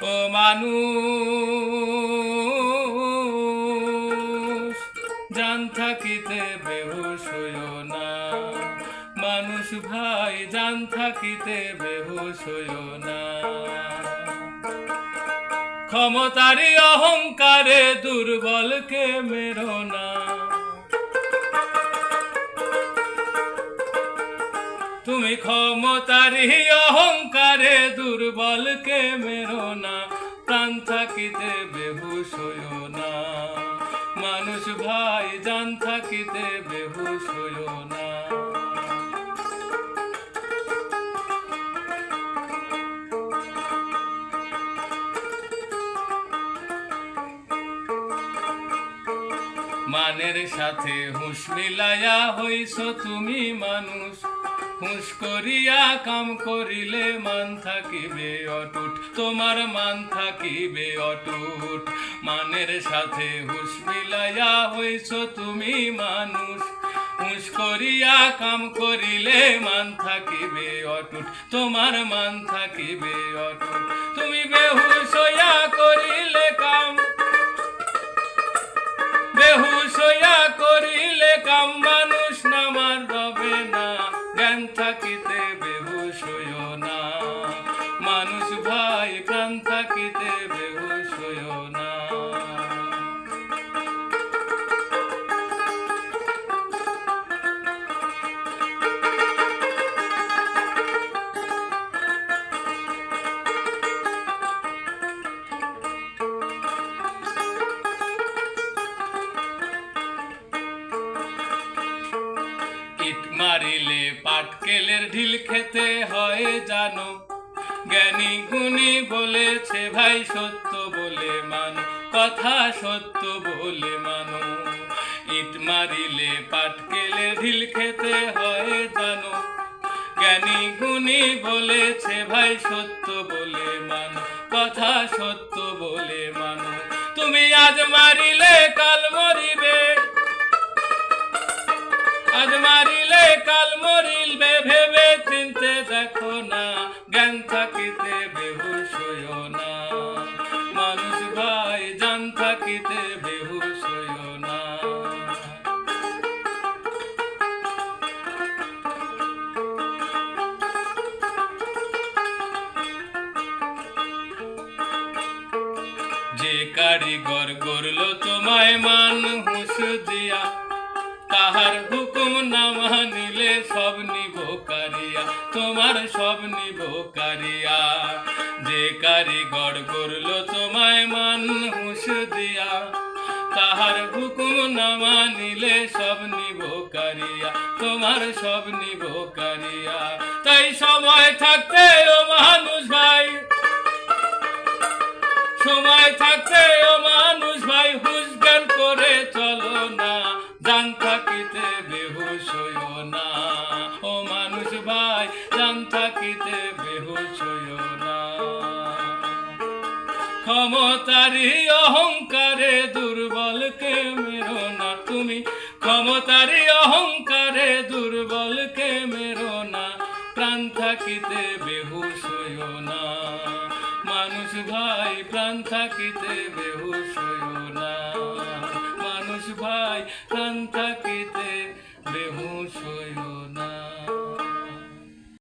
ও মানুষ জান থাকিতে বেহুশ হইও না, মানুষ ভাই জান থাকিতে বেহুশ হইও না। ক্ষমতারই অহংকারে দুর্বলকে মেরো না, তুমি ক্ষমতারই অহংকারে দুর্বলকে মেরো না, প্রাণ থাকিতে বেহুশ হইও না, মানুষ ভাই জান থাকিতে বেহুশ হইও না। মানের সাথে হুঁশ মিলাইয়া হইছ তুমি মানুষ, হুঁশ করিয়া কাম করিলে মান থাকিবে অটুট, তোমার মান থাকিবে অটুট। মানের সাথে হুঁশ মিলাইয়া হইছ তুমি মানুষ, হুঁশ করিয়া কাম করিলে মান থাকিবে অটুট, তোমার মান থাকিবে অটুট। তুমি বেহুশ হইয়া করিলে কাম, বেহুশ হইয়া করিলে কাম, মানুষ নামার রবে না, জ্ঞান থাকিতে বেহুশ হইও না, মানুষ ভাই প্রাণ থাকিতে বেহুশ হইও না। ইট মারিলে পাটকেলের ঢিল খেতে হয় জানো, জ্ঞানী গুণী বলেছে ভাই সত্য বলে মানো, কথা সত্য বলে মানো। ইট মারিলে পাটকেলের ঢিল খেতে হয় জানো, জ্ঞানী গুণী বলেছে ভাই সত্য বলে মানো, কথা সত্য বলে মানো। তুমি আজ মারিলে কাল মরিবে, আজ মারিলে কাল মরিবে, ভেবে চিনতে দেখো না, জ্ঞান থাকিতে বেহুশ হইও না, মানুষ ভাই জান থাকিতে বেহুশ হইও না। যে কারিগর গড়ল তোমায় মান হুঁশ দিয়া, তাহার হুকুম না মানিলে সব নিব কারিয়া, তোমার সব নিব কারিয়া। যে কারিগর গড়ল তোমায় মান হুঁশ দিয়া, তাহার হুকুম না মানিলে সব নিব কারিয়া, তোমার সব নিব কারিয়া। তাই সময় থাকতে ও মানুষ ভাই, সময় থাকতে ও মানুষ ভাই, হুঁশ জ্ঞান করে চলো না, জান থাকিতে বেহুশ হইও না, ও মানুষ ভাই জান থাকিতে বেহুশ হইও না। ক্ষমতারই অহংকারে দুর্বলকে মেরো না, তুমি ক্ষমতারই অহংকারে দুর্বলকে মেরো না, প্রাণ থাকিতে বেহুশ হইও না, মানুষ ভাই প্রাণ থাকিতে বেহুশ হইও না, মানুষ ভাই প্রাণ থাকিতে বেহুশ হইও।